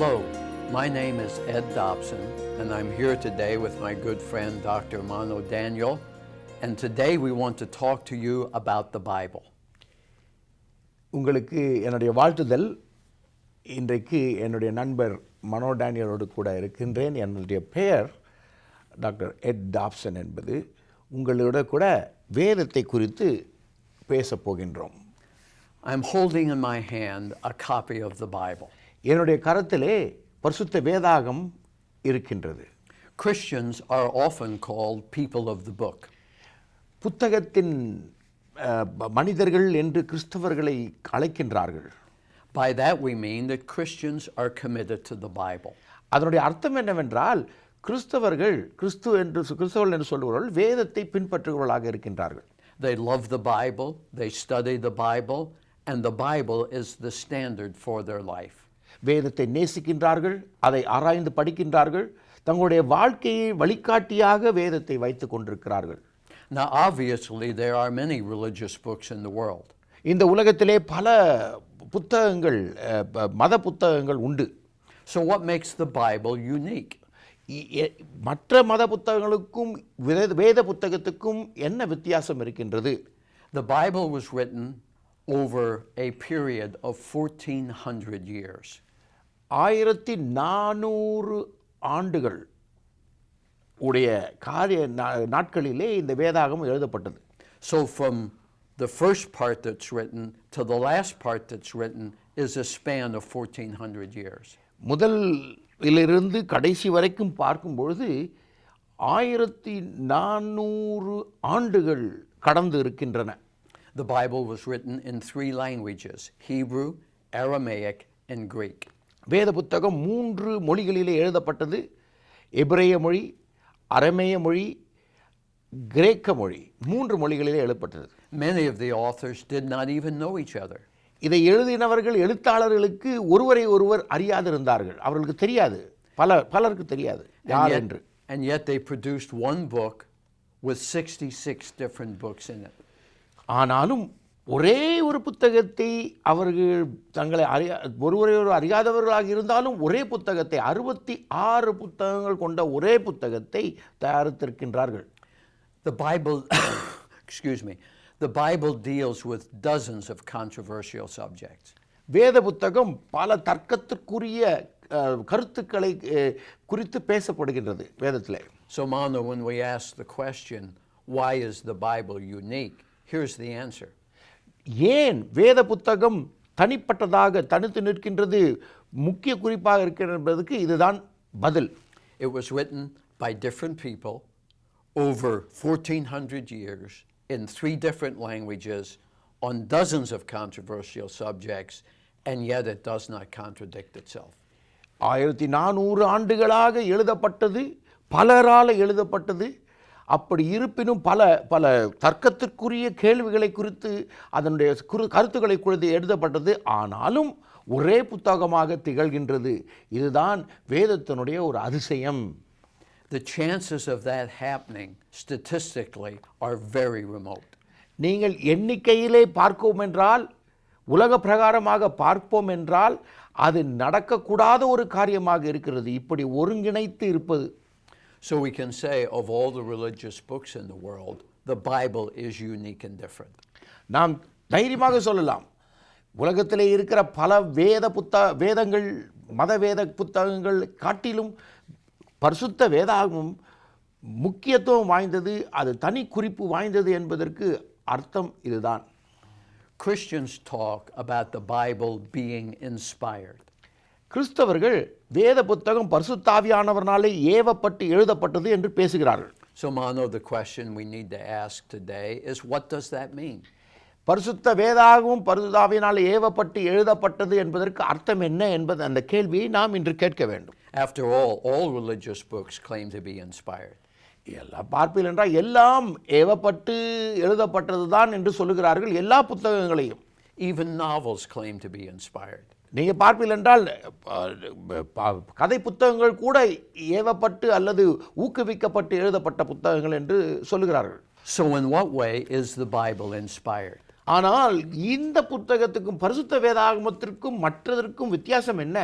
Hello, my name is Ed Dobson, and I'm here today with my good friend Dr. Mano Daniel, and today we want to talk to you about the Bible. உங்களுக்கு என்னுடைய வாழ்த்துதல். இன்றைக்கு என்னுடைய நண்பர் மனோ டேனியலோடு கூட இருக்கின்றேன். என்னுடைய பெயர் doctor எட் Dobson என்பது. உங்களோட கூட வேதத்தை குறித்து பேசப் போகின்றோம். I'm holding in my hand a copy of the Bible. என்னுடைய கரத்திலே பரிசுத்த வேதாகம் இருக்கின்றது. Christians are often called people of the book. புத்தகத்தின் மனிதர்கள் என்று கிறிஸ்தவர்களை அழைக்கின்றார்கள். By that we mean that Christians are committed to the Bible. அதனுடைய அர்த்தம் என்னவென்றால் கிறிஸ்தவர்கள் கிறிஸ்தவர்கள் என்று சொல்லுவார்கள் வேதத்தை பின்பற்றுபவர்களாக இருக்கின்றார்கள். They love the Bible, they study the Bible, and the Bible is the standard for their life. வேதத்தை நேசிக்கின்றார்கள், அதை ஆராய்ந்து படிக்கின்றார்கள், தங்களுடைய வாழ்க்கையை வழிகாட்டியாக வேதத்தை வைத்துக் கொண்டிருக்கிறார்கள். Now obviously there are many religious books in the world. இந்த உலகத்திலே பல புத்தகங்கள் மத புத்தகங்கள் உண்டு. So what makes the Bible unique? மற்ற மத புத்தகங்களுக்கும் வேத புத்தகத்துக்கும் என்ன வித்தியாசம் இருக்கின்றது? The Bible was written over a period of 1400 years. 1400 ஆண்டுகள் உடைய நாட்களிலே இந்த வேதாகம் எழுதப்பட்டது. So from the first part that's written to the last part that's written is a span of 1400 years. முதலிலிருந்து கடைசி வரைக்கும் பார்க்கும் பொழுது 1400 ஆண்டுகள் கடந்து இருக்கின்றன. The Bible was written in 3 languages: Hebrew, Aramaic, and Greek. வேத புத்தகம் 3 மொழிகளிலே எழுதப்பட்டது. எபிரேய மொழி, அரமேய மொழி, கிரேக்க மொழி, 3 மொழிகளிலே எழுதப்பட்டது. Many of the authors did not even know each other. இதை எழுதினவர்கள் எழுத்தாளர்களுக்கு ஒருவரை ஒருவர் அறியாதிருந்தார்கள். அவர்களுக்கு தெரியாது, பலருக்கு தெரியாது யார் என்று. And yet they produced one book with 66 different books in it. ஆனாலும் ஒரே ஒரு புத்தகத்தை அவர்கள் தங்களை ஒருவரை அறியாதவர்களாக இருந்தாலும் ஒரே புத்தகத்தை 66 புத்தகங்கள் கொண்ட ஒரே புத்தகத்தை தயாரித்திருக்கின்றார்கள். The Bible The Bible deals with dozens of controversial subjects. வேத புத்தகம் பல தர்க்கத்திற்குரிய கருத்துக்களை குறித்து பேசப்படுகின்றது வேதத்திலே. So Mano, when we ask the question, why is the Bible unique? Here's the answer. ஏன் வேத புத்தகம் தனிப்பட்டதாக தனித்து நிற்கின்றது, முக்கிய குறிப்பாக இருக்கிறது என்பதற்கு இதுதான் பதில். It was written by different people over 1400 years in 3 different languages on dozens of controversial subjects, and yet it does not contradict itself. 1400 ஆண்டுகளாக எழுதப்பட்டது, பலரால் எழுதப்பட்டது. அப்படி இருப்பினும் பல தர்க்கத்திற்குரிய கேள்விகளை குறித்து அதனுடைய கருத்துக்களை குறித்து எழுதப்பட்டது. ஆனாலும் ஒரே புத்தகமாக திகழ்கின்றது. இதுதான் வேதத்தினுடைய ஒரு அதிசயம். The chances of that happening statistically are very remote. நீங்கள் எண்ணிக்கையிலே பார்ப்போம் என்றால், உலக பிரகாரமாக பார்ப்போம் என்றால் அது நடக்கக்கூடாத ஒரு காரியமாக இருக்கிறது, இப்படி ஒருங்கிணைத்து இருப்பது. So we can say of all the religious books in the world, the Bible is unique and different. நாம் தைரியமாக சொல்லலாம், உலகத்திலே இருக்கிற பல வேதங்கள் மத வேத புத்தகங்கள் காட்டிலும் பரிசுத்த வேதாகமும் முக்கியத்துவம் வாய்ந்தது, அது தனி குறிப்பு வாய்ந்தது என்பதற்கு அர்த்தம் இதுதான். Christians talk about the Bible being inspired. கிறிஸ்தவர்கள் வேத புத்தகம் பரிசுத்தாவியானவராலே ஏவப்பட்டு எழுதப்பட்டது என்று பேசுகிறார்கள். So Mano, the question we need to ask today is, what does that mean? பரிசுத்த வேதாகமும் பரிசுத்தாவியானாலே ஏவப்பட்டு எழுதப்பட்டது என்பதற்கு அர்த்தம் என்ன என்பது அந்த கேள்வியை நாம் இன்று கேட்க வேண்டும். After all religious books claim to be inspired. எல்லாம் பார்ப்பீர்கள் என்றால் எல்லாம் ஏவப்பட்டு எழுதப்பட்டது தான் என்று சொல்லுகிறார்கள், எல்லா புத்தகங்களையும். Even novels claim to be inspired. நீங்கள் பார்ப்பீர்கள் என்றால் கதை புத்தகங்கள் கூட ஏவப்பட்டு அல்லது ஊக்குவிக்கப்பட்டு எழுதப்பட்ட புத்தகங்கள் என்று சொல்லுகிறார்கள். So in what way is the Bible inspired? ஆனால் இந்த புத்தகத்துக்கும் பரிசுத்த வேதாகமத்திற்கும் மற்றதற்கும் வித்தியாசம் என்ன?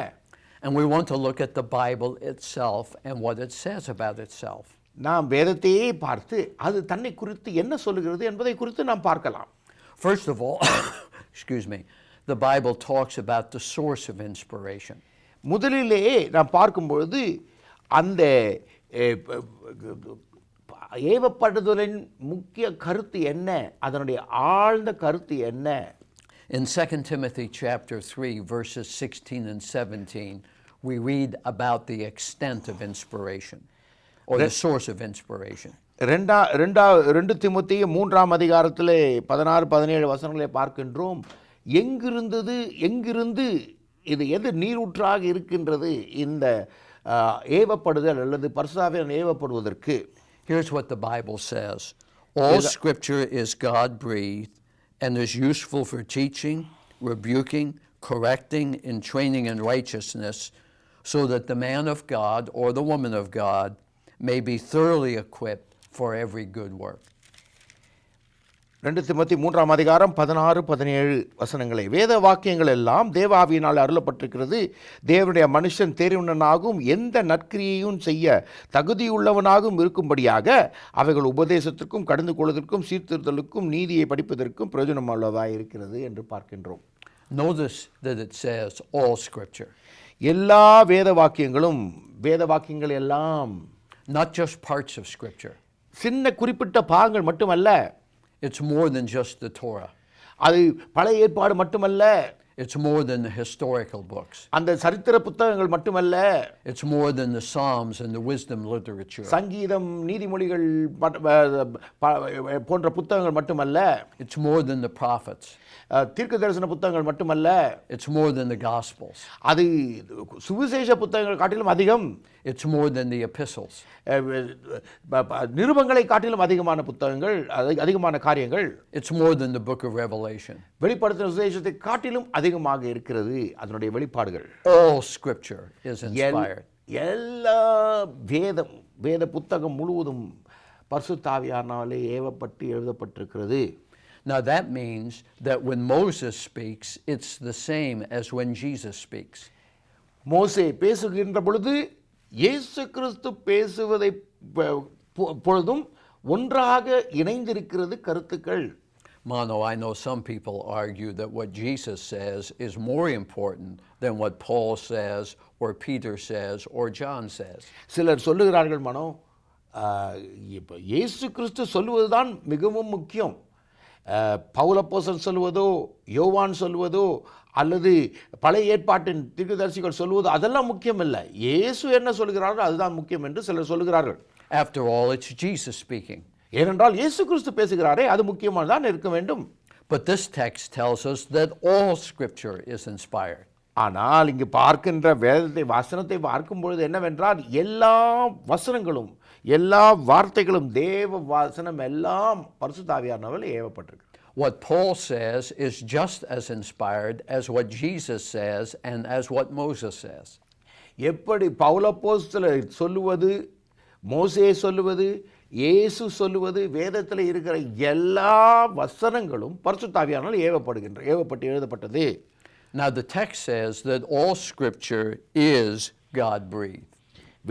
And we want to look at the Bible itself and what it says about itself. நாம் வேதத்தையே பார்த்து அது தன்னை குறித்து என்ன சொல்லுகிறது என்பதை குறித்து நாம் பார்க்கலாம். First of all, excuse me, the Bible talks about the source of inspiration. முதலிலே நாம் பார்க்கும்பொழுது அந்த ஏவப்படுதலின் முக்கிய கருத்து என்ன, அதனுடைய ஆழ்ந்த கருத்து என்ன? In 2 Timothy chapter 3 verses 16 and 17, we read about the extent of inspiration or the source of inspiration. 2 தீமோத்தேயு 3ஆம் அதிகாரத்திலே 16-17 வசனங்களை பார்க்கின்றோம். எங்கிருந்து இது எது நீரூற்றாக இருக்கின்றது இந்த ஏவப்படுதல் அல்லது பரிசுத்தாவியானவர் ஏவப்படுவதற்கு? Here's what the Bible says. All scripture is God-breathed and is useful for teaching, rebuking, correcting, and training in righteousness, so that the man of God or the woman of God may be thoroughly equipped for every good work. 2 தீமோத்தேயு 3ஆம் அதிகாரம் 16-17 வசனங்களை. வேத வாக்கியங்கள் எல்லாம் தேவ ஆவியினால் அருளப்பட்டிருக்கிறது. தேவனுடைய மனுஷன் தேறினவனாகவும் எந்த நற்கிரியையும் செய்ய தகுதியுள்ளவனாகவும் இருக்கும்படியாக அவைகள் உபதேசத்திற்கும் கடந்து கொள்வதற்கும் சீர்திருத்தலுக்கும் நீதியை படிப்பதற்கும் பிரயோஜனமுள்ளதாக இருக்கிறது என்று பார்க்கின்றோம். Notice that it says all scripture. எல்லா வேத வாக்கியங்கள் எல்லாம், not just parts of scripture. சின்ன குறிப்பிட்ட பாகங்கள் மட்டுமல்ல. It's more than just the Torah. அது பழைய ஏற்பாடு மட்டுமல்ல. It's more than the historical books. அந்த சரித்திர புத்தகங்கள் மட்டுமல்ல. It's more than the Psalms and the wisdom literature. சங்கீதம், நீதிமொழிகள் போன்ற புத்தகங்கள் மட்டுமல்ல. It's more than the prophets. தீர்க்க தரிசன புத்தகங்கள் மட்டுமல்ல. It's more than the Gospels. அது சுவிசேஷ புத்தகங்கள் காட்டிலும் அதிகம். It's more than the epistles. நிருபங்களை காட்டிலும் அதிகமான புத்தகங்கள், அதிகமான காரியங்கள். It's more than the book of Revelation. வெளிப்படுத்தின சுவிசேஷத்தை காட்டிலும் அதிகமாக இருக்கிறது அதனுடைய வெளிப்பாடுகள். All scripture is inspired. எல்லா வேத புத்தகம் முழுவதும் பரிசுத்த ஆவியானவராலே ஏவப்பட்டு எழுதப்பட்டிருக்கிறது. Now that means that when Moses speaks, it's the same as when Jesus speaks. மோசே பேசுகின்ற பொழுது இயேசு கிறிஸ்து பேசுவதை பொழுதும் ஒன்றாக இணைந்திருக்கிறது கருத்துக்கள். Mano, I know some people argue that what Jesus says is more important than what Paul says or Peter says or John says. சிலர் சொல்லுகிறார்கள், மனோ, இயேசு கிறிஸ்து சொல்லுவதுதான் மிகவும் முக்கியம். பவுல் அப்போஸ்தலன் சொல்வதோ, யோவான் சொல்வதோ, அல்லது பழைய ஏற்பாட்டின் தீர்க்கதரிசிகள் சொல்வதோ அதெல்லாம் முக்கியம் இல்லை. இயேசு என்ன சொல்கிறாரோ அதுதான் முக்கியம் என்று சிலர் சொல்கிறார்கள். After all, it's Jesus speaking. ஏனென்றால் இயேசு கிறிஸ்து பேசுகிறாரே, அது முக்கியமாக தான் இருக்க வேண்டும். But this text tells us that all scripture is inspired. ஆனால் இங்கு பார்க்கின்ற வசனத்தை பார்க்கும் பொழுது என்னவென்றால் எல்லா வசனங்களும், எல்லா வார்த்தைகளும், தேவ வசனம் எல்லாம் பரிசுத்த ஆவியானவரால் ஏவப்பட்டிருக்கு. What Paul says is just as inspired as what Jesus says and as what Moses says. எப்படி பவுல் அப்போஸ்தலர் சொல்லுவது, மோசே சொல்லுவது, இயேசு சொல்லுவது, வேதத்தில் இருக்கிற எல்லா வசனங்களும் பரிசுத்த ஆவியானவரால் ஏவப்பட்டு எழுதப்பட்டது. Now the text says that all scripture is God-breathed.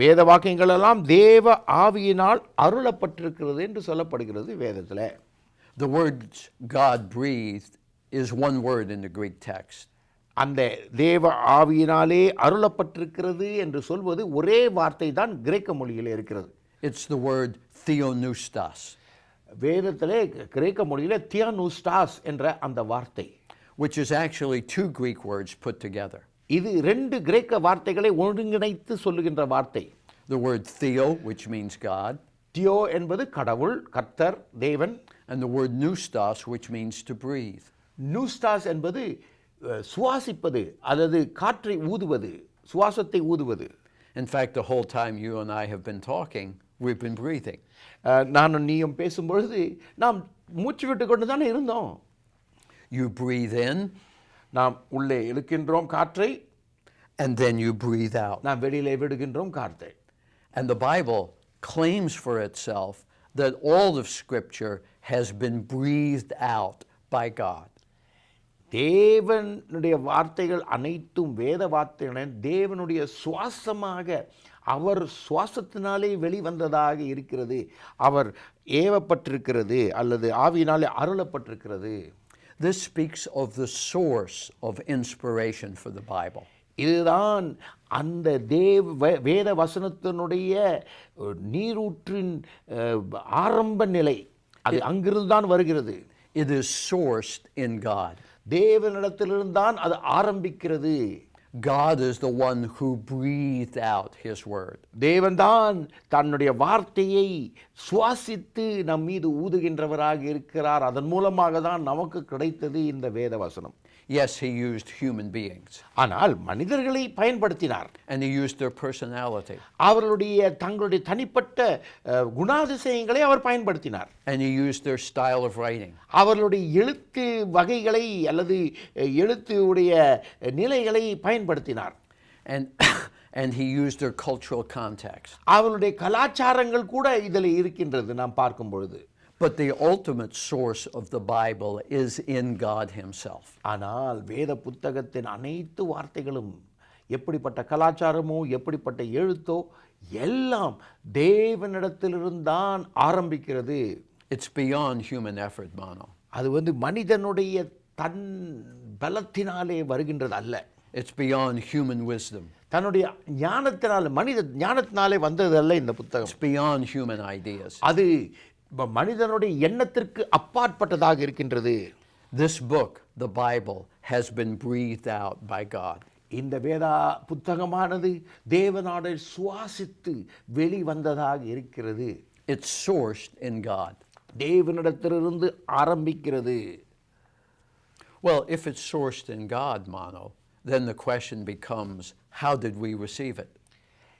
வேத வாக்கியங்கள் எல்லாம் தேவ ஆவியினால் அருளப்பட்டிருக்கிறது என்று சொல்லப்படுகிறது வேதத்தில். The words God-breathed is one word in the Greek text. அந்த தேவ ஆவியினாலே அருளப்பட்டிருக்கிறது என்று சொல்வது ஒரே வார்த்தை தான் கிரேக்க மொழியில் இருக்கிறது. It's the word theopneustos. வேதத்திலே கிரேக்க மொழியிலே தியோனூஸ்டாஸ் என்ற அந்த வார்த்தை, which is actually two Greek words put together. இது ரெண்டு கிரேக்க வார்த்தைகளை ஒருங்கிணைத்து சொல்லுகின்ற வார்த்தை. The word theo, which means God. தியோ என்பது கடவுள், கர்த்தர், தேவன். And the word pneustos, which means to breathe. நூஸ்டாஸ் என்பது சுவாசிப்பது, அல்லது காற்றை ஊதுவது, சுவாசத்தை ஊதுவது. In fact, the whole time you and I have been talking, we've been breathing. நானும் நீயும் பேசும்பொழுது நாம் மூச்சு விட்டு கொண்டு தானே இருந்தோம். You breathe in, நாம் உள்ளே இழுக்கின்றோம் காற்றை, and then you breathe out. நாம் வெளியிலே விடுகின்றோம் காற்றை. And the Bible claims for itself that all of Scripture has been breathed out by God. தேவனுடைய வார்த்தைகள் அனைத்தும் வேத வார்த்தைகள் தேவனுடைய சுவாசமாக அவர் சுவாசத்தினாலே வெளிவந்ததாக இருக்கிறது. அவர் ஏவப்பட்டிருக்கிறது அல்லது ஆவியினாலே அருளப்பட்டிருக்கிறது. This speaks of the source of inspiration for the Bible. இதுதான் அந்த வேத வசனத்தினுடைய நீரூற்றின் ஆரம்ப நிலை. அது அங்கிருந்து தான் வருகிறது. It is sourced in God. தேவனிடத்திலிருந்து தான் அது ஆரம்பிக்கிறது. God is the one who breathed out his word. தேவன்தான் தன்னுடைய வார்த்தையை சுவாசித்து நம் மீது ஊதுகின்றவராக இருக்கிறார். அதன் மூலமாக தான் நமக்கு கிடைத்தது இந்த வேத வசனம். Yes, he used human beings. ஆனால் மனிதர்களை பயன்படுத்தினார். And he used their personality. தங்களுடைய தனிப்பட்ட குணாதிசயங்களை அவர் பயன்படுத்தினார். And he used their style of writing. அவர்களுடைய எழுத்து வகைகளை அல்லது எழுத்துடைய நிலைகளை பயன்படுத்தினார். And he used their cultural context. அவர்களுடைய கலாச்சாரங்கள் கூட இதில் இருக்கின்றது நாம் பார்க்கும் பொழுது. But the ultimate source of the Bible is in God himself. ஆனால் வேத புத்தகத்தின் அனைத்து வார்த்தைகளும் எப்படிப்பட்ட கலாச்சாரமோ எப்படிப்பட்ட எழுத்தோ எல்லாம் தேவனிடத்திலிருந்தான் ஆரம்பிக்கிறது. It's beyond human effort, Mano. அது மனிதனுடைய தன் பலத்தினாலே வருகின்றது அல்ல. It's beyond human wisdom. தன்னுடைய ஞானத்தினாலே மனித ஞானத்தினாலே வந்தது அல்ல இந்த புத்தகம். It's beyond human ideas. அது மனிதனுடைய எண்ணத்திற்கு அப்பாற்பட்டதாக இருக்கின்றது. This book, the Bible, has been breathed out by God. இந்த வேத புத்தகமானது தேவனாலே சுவாசித்து வெளிவந்ததாக இருக்கிறது. It's sourced in God. தேவனிடத்திலிருந்து ஆரம்பிக்கிறது. Well, if it's sourced in God, Mano, then the question becomes, how did we receive it?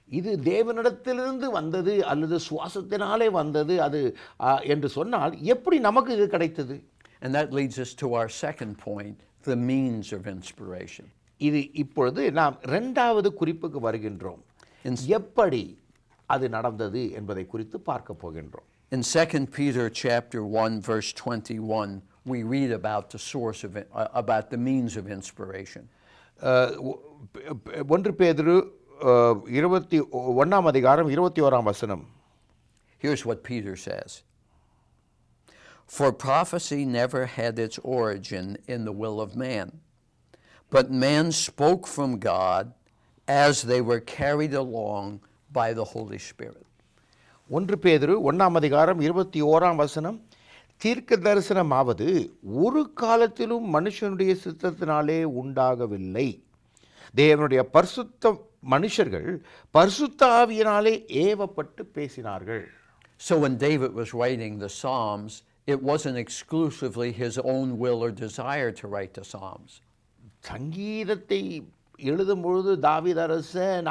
இது தேவனிடத்திலிருந்து வந்தது அல்லது சுவாசத்தினாலே வந்தது அது என்று சொன்னால் எப்படி நமக்கு இது கிடைத்தது? And that leads us to our second point, the means of inspiration. இது இப்பொழுது நாம் இரண்டாவது குறிப்புக்கு வருகின்றோம். எப்படி அது நடந்தது என்பதை குறித்து பார்க்க போகின்றோம். In 2 Peter chapter 1 verse 21, we read about the source of about the means of inspiration. 1 பேதுரு 21ஆம் அதிகாரம் 21ஆம் வசனம். Here's what Peter says. For prophecy never had its origin in the will of man, but men spoke from God as they were carried along by the Holy Spirit. 1 பேதுரு 1ஆம் அதிகாரம் 21ஆம் வசனம். தீர்க்க தரிசனமாவது ஒரு காலத்திலும் மனுஷனுடைய சித்தத்தினாலே உண்டாகவில்லை. தேவனுடைய பரிசுத்த மனுஷர்கள் பரிசுத்த ஆவியினாலே ஏவப்பட்டு பேசினார்கள். So when David was writing the Psalms, it wasn't exclusively his own will or desire to write the Psalms. சங்கீதத்தை எழுதும் பொழுது தாவீது அரசன்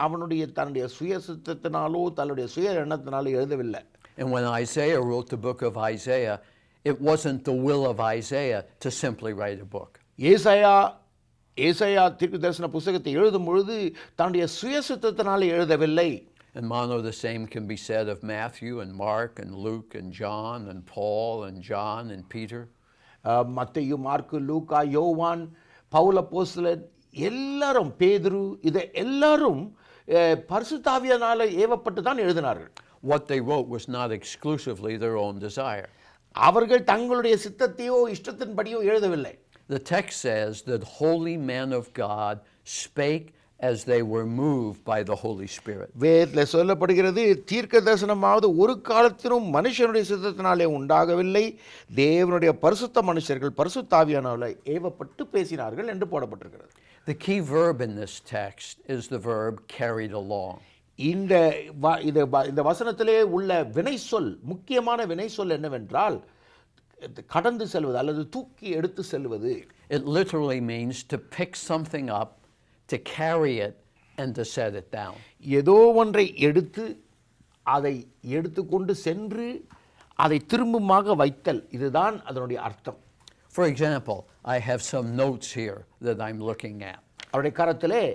தன்னுடைய சுய சித்தத்தினாலோ தன்னுடைய சுய எண்ணத்தினாலோ எழுதவில்லை. And when Isaiah wrote the book of Isaiah, it wasn't the will of Isaiah to simply write a book. ஏசாயா தீர்க்க தரிசன புத்தகத்தை எழுதும் பொழுது தன்னுடைய சுய சித்தத்தினாலே எழுதவில்லை. And Mano, the same can be said of Matthew and Mark and Luke and John and Paul and John and Peter. மத்தேயு, மார்க்கு, லூக்கா, யோவான், பவுல் அப்போஸ்தலன் எல்லாரும், பேதுரு, இதை எல்லாரும் பரிசுத்த ஆவியினாலே ஏவப்பட்டு தான் எழுதினார்கள். What they wrote was not exclusively their own desire. அவர்கள் தங்களுடைய சித்தத்தையோ இஷ்டத்தின்படியோ எழுதவில்லை. The text says that holy men of God spake as they were moved by the Holy Spirit. வேதத்தில் சொல்லப்படுகிறது, தீர்க்க தரிசனமாவது ஒரு காலத்திலும் மனுஷனுடைய சித்தத்தினாலே உண்டாகவில்லை, தேவனுடைய பரிசுத்த மனுஷர்கள் பரிசுத்த ஆவியானவராலே ஏவப்பட்டு பேசினார்கள் என்று போடப்பட்டிருக்கிறது. The key verb in this text is the verb carried along. இந்த வசனத்திலே உள்ள வினை சொல், முக்கியமான வினை சொல் என்னவென்றால் கடந்து செல்வது அல்லது தூக்கி எடுத்து செல்வது. It literally means to pick something up, to carry it and to set it down. ஏதோ ஒன்றை எடுத்து அதை எடுத்துக்கொண்டு சென்று அதை திரும்பமாக வைத்தல், இதுதான் அதனுடைய அர்த்தம். For example, I have some notes here that I'm looking at. அவருடைய கரத்திலே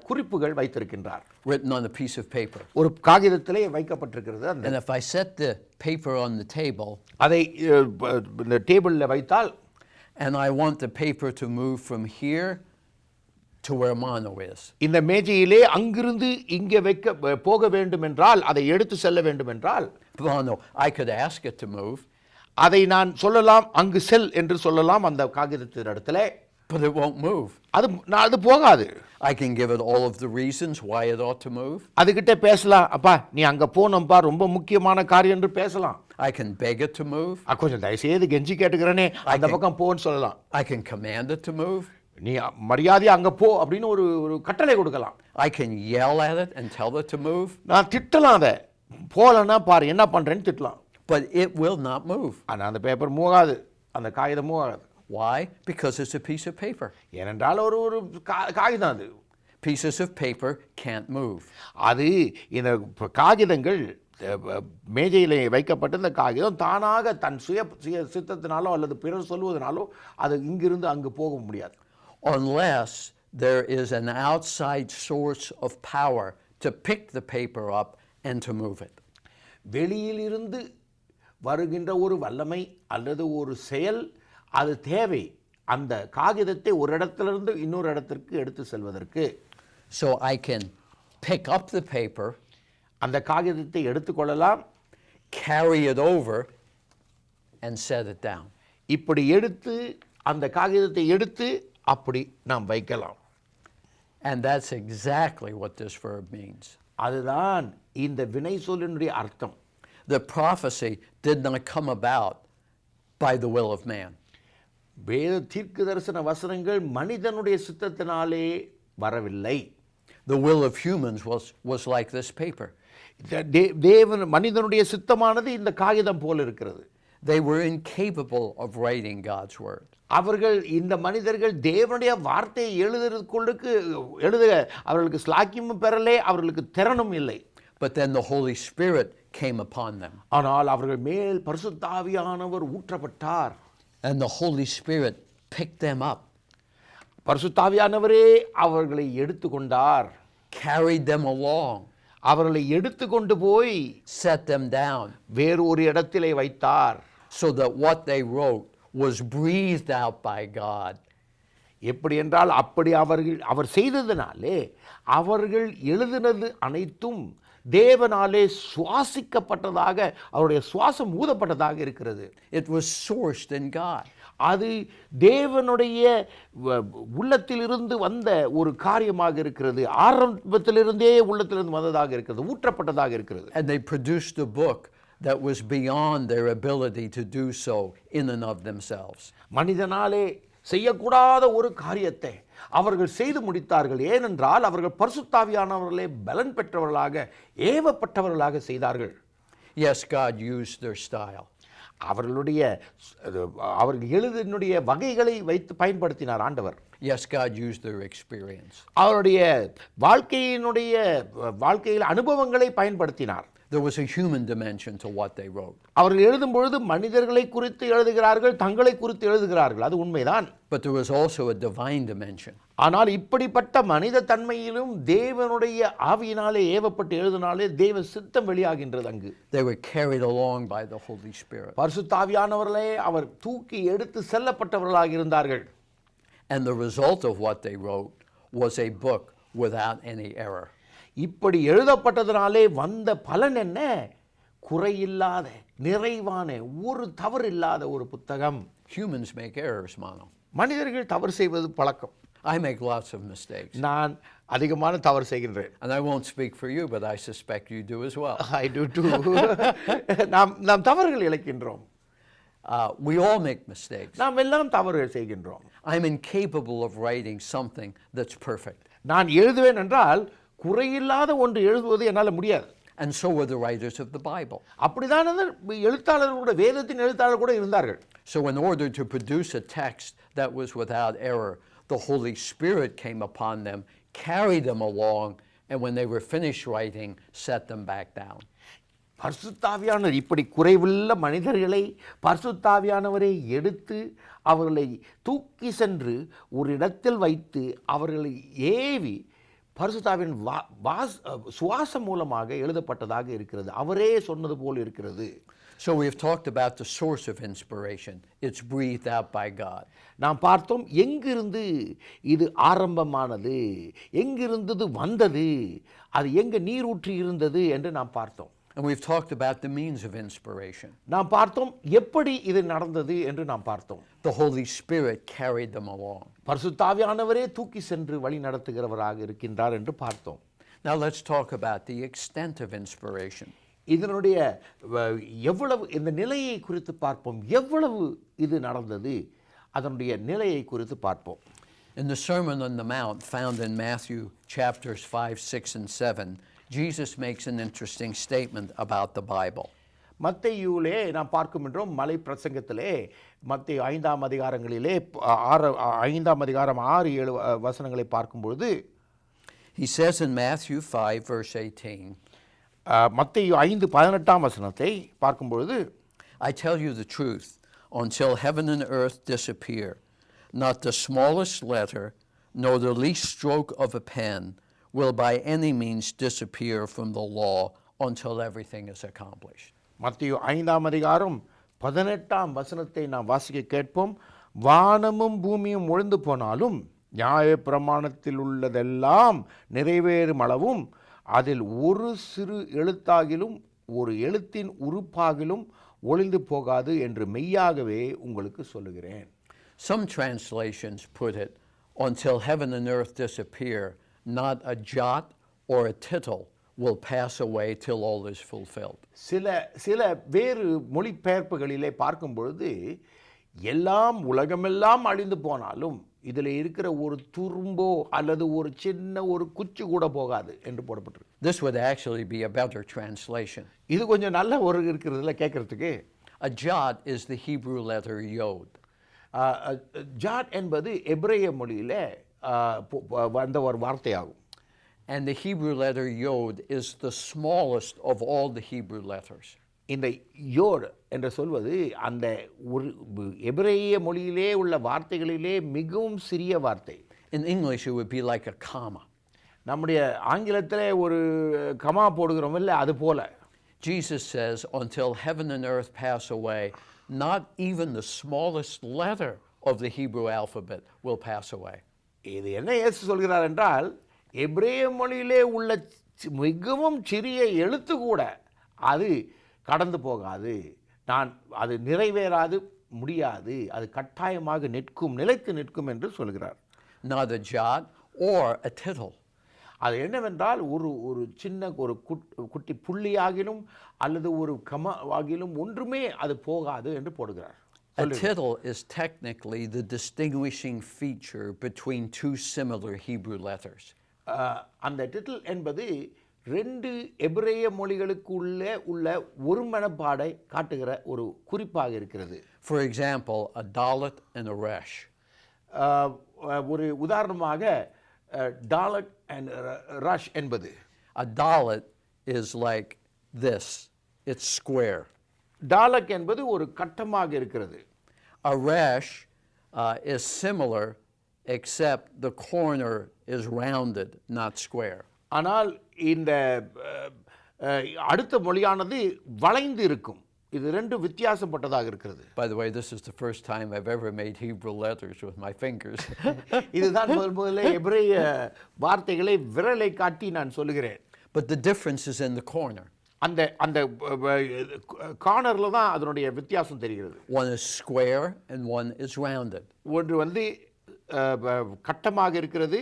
குறிப்புகள் வைத்திருக்கின்றார். Written on a piece of paper. ஒரு காகிதத்திலே வைக்கப்பட்டிருக்கிறது. And if I set the paper on the table, அதை இந்த டேபிளில் வைத்தால், and I want the paper to move from here to where Mano is. இந்த மேஜையிலே அங்கிருந்து இங்கே போக வேண்டும் என்றால், அதை எடுத்து செல்ல வேண்டும் என்றால், Mano, I could ask it to move, அதை நான் சொல்லலாம், அங்கு செல் என்று சொல்லலாம் அந்த காகிதத்தின் இடத்துல. but it won't move. அது போகாது. I can give it all of the reasons why it ought to move. அதுகிட்ட பேசலாம், அப்பா நீ அங்க போனப்பா, ரொம்ப முக்கியமான காரியம் என்று பேசலாம். I can beg it to move. கொஞ்சம் தயவுசெய்து கெஞ்சி கேட்டுக்கிறேனே, அந்த பக்கம் போன்னு சொல்லலாம். I can command it to move. நீ மரியாதையா அங்க போ அப்படின்னு ஒரு கட்டளை கொடுக்கலாம். I can yell at it and tell it to move. நான் திட்டலாம், அதை போலன்னா பாரு என்ன பண்றேன்னு திட்டலாம். But it will not move. ஆனா அந்த பேப்பர் மூவாது, அந்த காகிதம் மூவாது. Why? Because it's a piece of paper. ஏனென்றால் ஒரு காகிதம், அது Pieces of paper can't move. அது இந்த காகிதங்கள் மேஜையில் வைக்கப்பட்ட இந்த காகிதம் தானாக தன் சுய சித்தத்தினாலோ அல்லது பிறர் சொல்வதனாலோ அது இங்கிருந்து அங்கு போக முடியாது. Unless there is an outside source of power to pick the paper up and to move it. வெளியிலிருந்து வருகின்ற ஒரு வல்லமை அல்லது ஒரு செயல் அது தேவை, அந்த காகிதத்தை ஒரு இடத்திலிருந்து இன்னொரு இடத்திற்கு எடுத்து செல்வதற்கு. So I can pick up the paper, அந்த காகிதத்தை எடுத்துக்கொள்ளலாம், carry it over and set it down. இப்படி எடுத்து அந்த காகிதத்தை எடுத்து அப்படி நாம் வைக்கலாம். And that's exactly what this verb means. அதுதான் இந்த வினை சொல்லினுடைய அர்த்தம். The prophecy did not come about by the will of man. வேத தீர்க்க தரிசன வசனங்கள் மனிதனுடைய சித்தத்தினாலே வரவில்லை. The will of humans was like this paper. தேவன் மனிதனுடைய சித்தமானது இந்த காகிதம் போல இருக்கிறது. They were incapable of writing God's word. அவர்கள் இந்த மனிதர்கள் தேவனுடைய வார்த்தையை எழுத அவர்களுக்கு ஸ்லாக்கியமும் பெறலே, அவர்களுக்கு திறனும் இல்லை. But then the Holy Spirit came upon them. ஆனால் அவர்கள் மேல் பரிசுத்த ஆவியானவர் ஊற்றப்பட்டார். And the Holy Spirit picked them up. பரிசுத்த ஆவியானவரே அவர்களை எடுத்துக்கொண்டார். Carried them along. அவர்களை எடுத்துக்கொண்டு போய் Set them down. வேறு ஒரு இடத்திலே வைத்தார். So that what they wrote was breathed out by God. எப்படி என்றால் அப்படி அவர் செய்ததினாலே அவர்கள் எழுதினது அனைத்தும் தேவனாலே சுவாசிக்கப்பட்டதாக, அவருடைய சுவாசம் ஊதப்பட்டதாக இருக்கிறது. It was sourced in God. அது தேவனுடைய உள்ளத்திலிருந்து வந்த ஒரு காரியமாக இருக்கிறது. ஆரம்பத்திலிருந்தே உள்ளத்திலிருந்து வந்ததாக இருக்கிறது, ஊற்றப்பட்டதாக இருக்கிறது. And they produced a book that was beyond their ability to do so in and of themselves. மனிதனாலே செய்யக்கூடாத ஒரு காரியத்தை அவர்கள் செய்து முடித்தார்கள். ஏனென்றால் அவர்கள் பரிசுத்த ஆவியானவர்களே பலன் பெற்றவர்களாக, ஏவப்பட்டவர்களாக செய்தார்கள். Yes, God used their style. அவர்கள் எழுதினுடைய வகைகளை வைத்து பயன்படுத்தினார் ஆண்டவர். Yes, God used their experience. அவருடைய வாழ்க்கையில் அனுபவங்களை பயன்படுத்தினார். There was a human dimension to what they wrote. அவர்கள் எழுதும் பொழுது மனிதர்களை குறித்து எழுதுகிறார்கள், தங்களை குறித்து எழுதுகிறார்கள், அது உண்மைதான். But there was also a divine dimension. ஆனால் இப்படிப்பட்ட மனித தன்மையிலும் தேவனுடைய ஆவியினாலே ஏவப்பட்டு எழுதினாலே தேவ சித்தம் வெளியாகின்றது. அங்கு They were carried along by the Holy Spirit. பரிசுத்த ஆவியானவர்களே அவர் தூக்கி எடுத்து செல்லப்பட்டவர்களாக இருந்தார்கள். And the result of what they wrote was a book without any error. இப்படி எழுதப்பட்டதனாலே வந்த பலன் என்ன? குறையில்லாத, நிறைவான, ஒரு தவறு இல்லாத ஒரு புத்தகம். Humans make errors, Mano. மனிதர்கள் தவறு செய்வது பழக்கம். I make lots of mistakes. நான் அதிகமான தவறு செய்கின்றேன். And I won't speak for you, but I suspect you do as well. I do too. நாம் தவறுகள் இழைக்கின்றோம். We all make mistakes. நாம் எல்லாம் தவறுகள் செய்கின்றோம். I'm incapable of writing something that's perfect. நான் எழுதுவேன் என்றால் குறையில்லாத ஒன்று எழுதுவது என்னால் முடியாது. And so were the writers of the Bible. அப்படிதான் எழுத்தாளர்களோட, வேதத்தின் எழுத்தாளர் கூட இருந்தார்கள். So in order to produce a text that was without error, the Holy Spirit came upon them, carried them along, and when they were finished writing, set them back down. பரிசுத்த ஆவியானவர் இப்படி குறைவுள்ள மனிதர்களை பரிசுத்த ஆவியானவரை எடுத்து அவர்களை தூக்கி சென்று ஒரு இடத்தில் வைத்து அவர்களை ஏவி பரிசுத்தாவின் சுவாசம் மூலமாக எழுதப்பட்டதாக இருக்கிறது. அவரே சொன்னது போல் இருக்கிறது. So we've talked about the source of inspiration. It's breathed out by God. நாம் பார்த்தோம் எங்கிருந்து இது ஆரம்பமானது, எங்கிருந்தது வந்தது, அது எங்க நீரூற்றி இருந்தது என்று நாம் பார்த்தோம். And we've talked about the means of inspiration. நாம் பார்த்தோம் எப்படி இது நடந்தது என்று நாம் பார்த்தோம். The Holy Spirit carried them along. பரிசுத்தாவியானவரே தூக்கி சென்று வழி நடத்துகிறவராக இருக்கின்றார் என்று பார்த்தோம். Now let's talk about the extent of inspiration. இதனுடைய எவ்வளவு இந்த நிலையை குறித்து பார்ப்போம். எவ்வளவு இது நடந்தது, அதனுடைய நிலையை குறித்து பார்ப்போம். In the Sermon on the Mount found in Matthew chapters 5, 6, and 7, Jesus makes an interesting statement about the Bible. மத்தேயுவிலே நாம் பார்க்கின்றோம் மலை பிரசங்கத்திலே மத்தேயு 5ஆம் அதிகாரங்களிலே 5ஆம் அதிகாரம் 6-7 வசனங்களை பார்க்கும்பொழுது He says in Matthew 5 verse 18, மத்தேயு 5:18 வசனத்தை பார்க்கும்பொழுது I tell you the truth, until heaven and earth disappear, not the smallest letter, nor the least stroke of a pen will by any means disappear from the law until everything is accomplished. மத்தேயு 5ஆம் அதிகாரம் 18ஆம் வசனத்தை நாம் வாசிக்க கேட்போம். வானமும் பூமியும் ஒழிந்து போனாலும் நியாயப்பிரமாணத்தில் உள்ளதெல்லாம் நிறைவேறும் அளவும் அதில் ஒரு சிறு எழுத்தாகிலும் ஒரு எழுத்தின் உறுப்பாகிலும் ஒளிந்து போகாது என்று மெய்யாகவே உங்களுக்கு சொல்லுகிறேன். Some translations put it, until heaven and earth disappear, not a jot or a tittle will pass away till all is fulfilled. சில வேறு மொழிபெயர்ப்புகளிலே பார்க்கும் பொழுது எல்லாம் உலகமெல்லாம் அழிந்து போனாலும் இதில் இருக்கிற ஒரு துரும்போ அல்லது ஒரு சின்ன ஒரு குச்சி கூட போகாது என்று போடப்பட்டிருக்கு. This would actually be a better translation. இது கொஞ்சம் நல்ல ஒரு இருக்கிறதுல கேட்கறதுக்கு. A jot is the Hebrew letter yod. Jat என்பது எபிரேய மொழியிலே வந்த ஒரு வார்த்தையாகும். And the Hebrew letter yod is the smallest of all the Hebrew letters. இந்த யோட் என்று சொல்வது அந்த ஒரு எபிரேய மொழியிலே உள்ள வார்த்தைகளிலே மிகவும் சிறிய வார்த்தை. In English it would be like a comma. நம்முடைய ஆங்கிலத்திலே ஒரு கமா போடுகிறோம் இல்லை, அது போல. Jesus says, until heaven and earth pass away, not even the smallest letter of the Hebrew alphabet will pass away. இது என்ன இயேசு சொல்கிறார் என்றால், எபிரேய மொழியிலே உள்ள மிகவும் சிறிய எழுத்து கூட அது கடந்து போகாது, அது நிறைவேறாது, முடியாது, அது கட்டாயமாக நிற்கும், நிலைத்து நிற்கும் என்று சொல்கிறார். Not a jot or a tittle. அது என்னவென்றால் ஒரு சின்ன ஒரு குட்டி புள்ளியாகிலும் அல்லது ஒரு கமாவாகிலும் ஒன்றுமே அது போகாது என்று போடுகிறார். A tittle is technically the distinguishing feature between two similar Hebrew letters. அந்த டிட்டில் என்பது ரெண்டு எபிரேய மொழிகளுக்கு உள்ள ஒருமனப்பாடை காட்டுகிற ஒரு குறிப்பாக இருக்கிறது. For example, a dalet and a resh. ஒரு உதாரணமாக dalet and resh என்பது. A dalet is like this. It's square. dalet என்பது ஒரு கட்டமாக இருக்கிறது. A resh is similar except the corner is rounded, not square. ஆனால் இந்த அடுத்த மொழியானது வளைந்து இருக்கும். இது ரெண்டு வித்தியாசப்பட்டதாக இருக்கிறது. By the way, this is the first time I've ever made Hebrew letters with my fingers. இதுதான் முதல்ல எபிரேய வார்த்தைகளை விரலை காட்டி நான் சொல்லுகிறேன். But the difference is in the corner. அந்த கார்னர்ல தான் அதனுடைய வித்தியாசம் தெரிகிறது. One is square and one is rounded. ஒன்று வந்து கட்டமாக இருக்கிறது,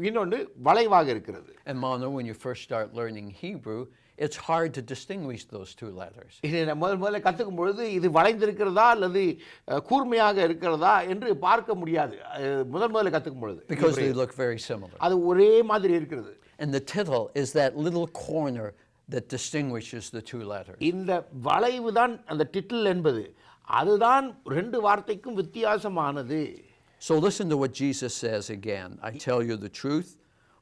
இன்னொன்று வளைவாக இருக்கிறது. And Manu, when you first start learning Hebrew, it's hard to distinguish those two letters. இதை முதல்ல கற்றுக்கும் பொழுது இது வளைந்திருக்கிறதா அல்லது கூர்மையாக இருக்கிறதா என்று பார்க்க முடியாது முதல்ல கற்றுக்கும் பொழுது. Because they look very similar. அது ஒரே மாதிரி இருக்கிறது. And the tittle is that little corner that distinguishes the two letters. இந்த வளைவு தான் அந்த டிட்டில் என்பது. அதுதான் ரெண்டு வார்த்தைக்கும் வித்தியாசமானது. So listen to what Jesus says again. I tell you the truth,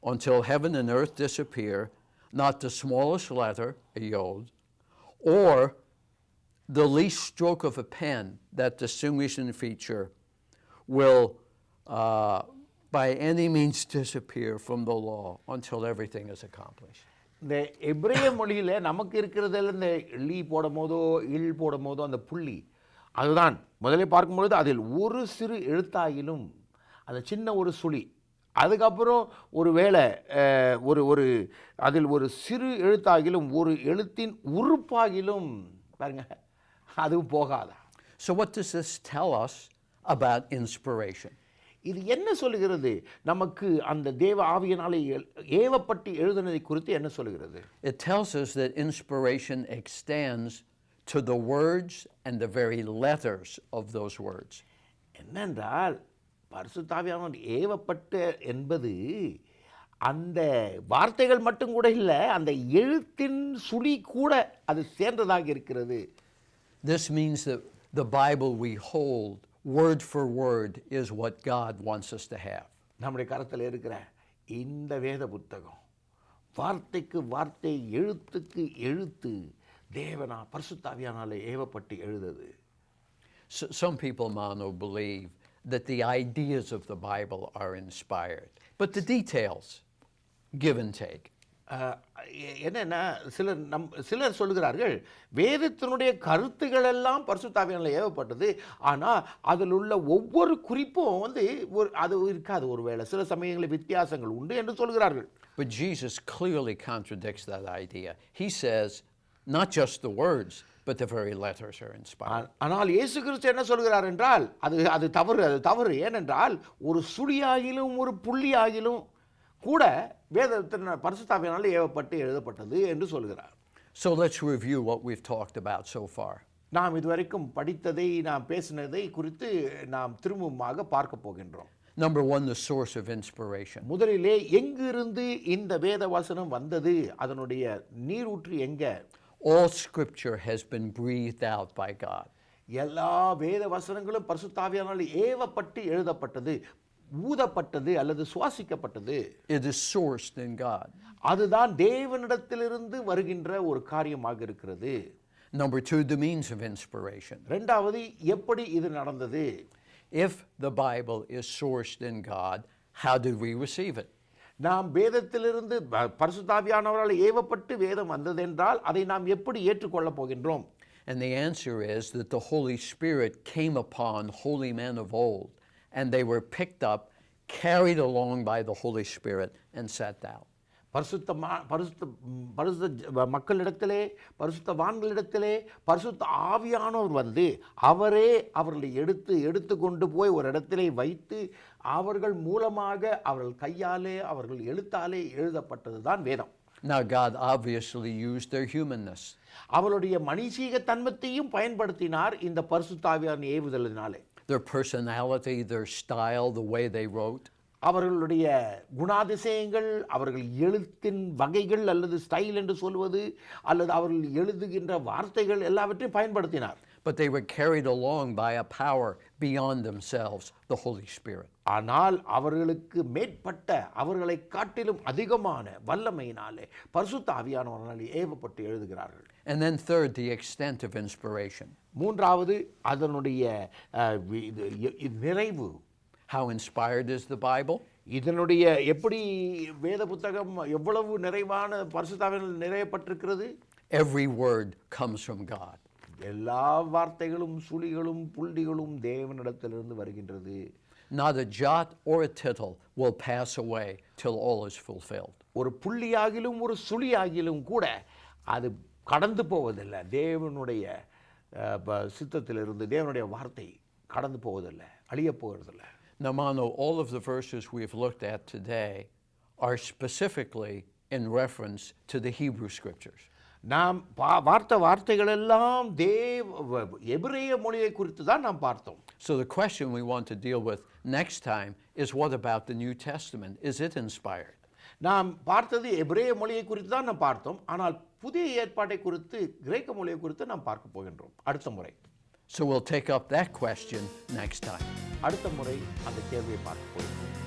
until heaven and earth disappear, not the smallest letter, a yod, or the least stroke of a pen, that distinguishing feature, will by any means disappear from the law until everything is accomplished. இந்த எபிரேய மொழியில் நமக்கு இருக்கிறதில் இந்த லீ போடும் போதோ இல் போடும் போதோ அந்த புள்ளி அதுதான் முதலே பார்க்கும்பொழுது அதில் ஒரு சிறு எழுத்தாகிலும் அந்த சின்ன ஒரு சுழி அதுக்கப்புறம் ஒரு வேளை ஒரு அதில் ஒரு சிறு எழுத்தாகிலும் ஒரு எழுத்தின் உறுப்பாகிலும் பாருங்க அதுவும் போகாதா. So what does this tell us about inspiration? இது என்ன சொல்லுகிறது நமக்கு அந்த தேவ ஆவியினாலே ஏவப்பட்டு எழுதினதை குறித்து என்ன சொல்லுகிறது? It tells us that inspiration extends to the words and the very letters of those words. என்னென்றால் பரிசுத்த ஆவியானவர் ஏவப்பட்ட என்பது அந்த வார்த்தைகள் மட்டும் கூட இல்லை, அந்த எழுத்தின் சுழி கூட அது சேர்ந்ததாக இருக்கிறது. This means that the Bible we hold, word for word, is what God wants us to have. நம்முடைய கரத்தில் இருக்கிற இந்த வேத புத்தகம் வார்த்தைக்கு வார்த்தை எழுத்துக்கு எழுத்து தேவனா பரிசுத்த ஆவியானாலே ஏவப்பட்டு எழுதுது. Some people, Mano, believe that the ideas of the Bible are inspired, but the details, give and take. என்னென்னா சிலர் சொல்லுகிறார்கள் வேதத்தினுடைய கருத்துக்கள் எல்லாம் பரிசுத்த ஆவியானாலே ஏவப்பட்டது, ஆனால் அதில் உள்ள ஒவ்வொரு குறிப்பும் அது இருக்காது, ஒருவேளை சில சமயங்களில் வித்தியாசங்கள் உண்டு என்று சொல்கிறார்கள். But Jesus clearly contradicts that idea. He says not just the words, but the very letters are inspired. ஆனால் இயேசு கிறிஸ்து என்ன சொல்கிறார் என்றால் அது தவறு. ஏனென்றால் ஒரு சுழியாகிலும் ஒரு புள்ளியாகிலும் கூட வேதத்தின் பரிசுத்த ஆவியானாலே ஏவப்பட்டு எழுதப்பட்டது என்று சொல்கிறார். So let's review what we've talked about so far. நாம் இதுவரைக்கும் படித்ததை நாம் பேசினதை குறித்து நாம் திரும்பமாக பார்க்க போகின்றோம். Number one, the source of inspiration. முதலிலே எங்கிருந்து இந்த வேத வசனம் வந்தது, அதனுடைய நீரூற்று எங்க? All scripture has been breathed out by God. எல்லா வேத வசனங்களும் பரிசுத்த ஆவியானாலே ஏவப்பட்டு எழுதப்பட்டது, ஊதப்பட்டது அல்லது சுவாசிக்கப்பட்டது. It is sourced in God. அதுதான் தேவனிடத்திலிருந்து வருகின்ற ஒரு காரியமாக இருக்கிறது. Number two, the means of inspiration. இரண்டாவது, எப்படி இது நடந்தது? If the Bible is sourced in God, how did we receive it? நாம் வேதத்திலிருந்து பரிசுத்த ஆவியானவரால் ஏவப்பட்டு வேதம் வந்ததென்றால் அதை நாம் எப்படி ஏற்றுக்கொள்ளப் போகின்றோம்? And the answer is that the Holy Spirit came upon holy men of old, and they were picked up, carried along by the Holy Spirit, and sat down. பரிசுத்த மக்களிடத்திலே, பரிசுத்தவான்களிடத்திலே பரிசுத்த ஆவியானவர் வந்து அவரே அவர்களை எடுத்து கொண்டு போய் ஒரு இடத்திலே வைத்து அவர்கள் மூலமாக அவர்கள் கையாலே அவர்கள் எழுத்தாலே எழுதப்பட்டது தான் வேதம். Now God obviously used their humanness. அவருடைய மனிதீக தன்மத்தையும் பயன்படுத்தினார் இந்த பரிசுத்த ஆவியான ஏவுதலினாலே. Their personality, their style, the way they wrote. அவர்களுடைய குணாதிசயங்கள், அவர்கள் எழுத்தின் வகைகள் அல்லது ஸ்டைல் என்று சொல்வது அல்லது அவர்கள் எழுதுகின்ற வார்த்தைகள் எல்லாவற்றையும் பயன்படுத்தினார். But they were carried along by a power beyond themselves, the Holy Spirit. ஆனால் அவர்களுக்கு மேற்பட்ட அவர்களை காட்டிலும் அதிகமான வல்லமையினாலே பரிசுத்த ஆவியானவரால் ஏவப்பட்டு எழுதுகிறார்கள். And then third, the extent of inspiration. மூன்றாவது அதனுடைய நிறைவு. How inspired is the Bible? இதனுடைய எப்படி வேத புத்தகம் எவ்வளவு நிறைவான பரிசுத்த ஆவியானவரால் நிறையப்பட்டிருக்கிறது? Every word comes from God. எல்லா வார்த்தைகளும் சுழிகளும் புள்ளிகளும் தேவனிடத்திலிருந்து வருகின்றது. Not a jot or a tittle will pass away till all is fulfilled. ஒரு புள்ளியாகிலும் ஒரு சுழியாகிலும் கூட அது கடந்து போவதில்லை. தேவனுடைய சித்தத்திலிருந்து தேவனுடைய வார்த்தை கடந்து போவதில்லை, அழிய போவதில்லை. Now, Mano, all of the verses we've looked at today are specifically in reference to the Hebrew Scriptures. நாம் வார்த்தைகள் எல்லாம் எபிரேய மொழியை குறித்து தான் நாம் பார்த்தோம். So the question we want to deal with next time is, what about the New Testament? Is it inspired? நாம் பார்த்தது எபிரேய மொழியை குறித்து தான் நாம் பார்த்தோம். ஆனால் புதிய ஏற்பாட்டை குறித்து கிரேக்க மொழியை குறித்து நாம் பார்க்க போகின்றோம் அடுத்த முறை. So we'll take up that question next time. அடுத்த முறை அந்த கேள்வியை பார்க்க போகிறோம்.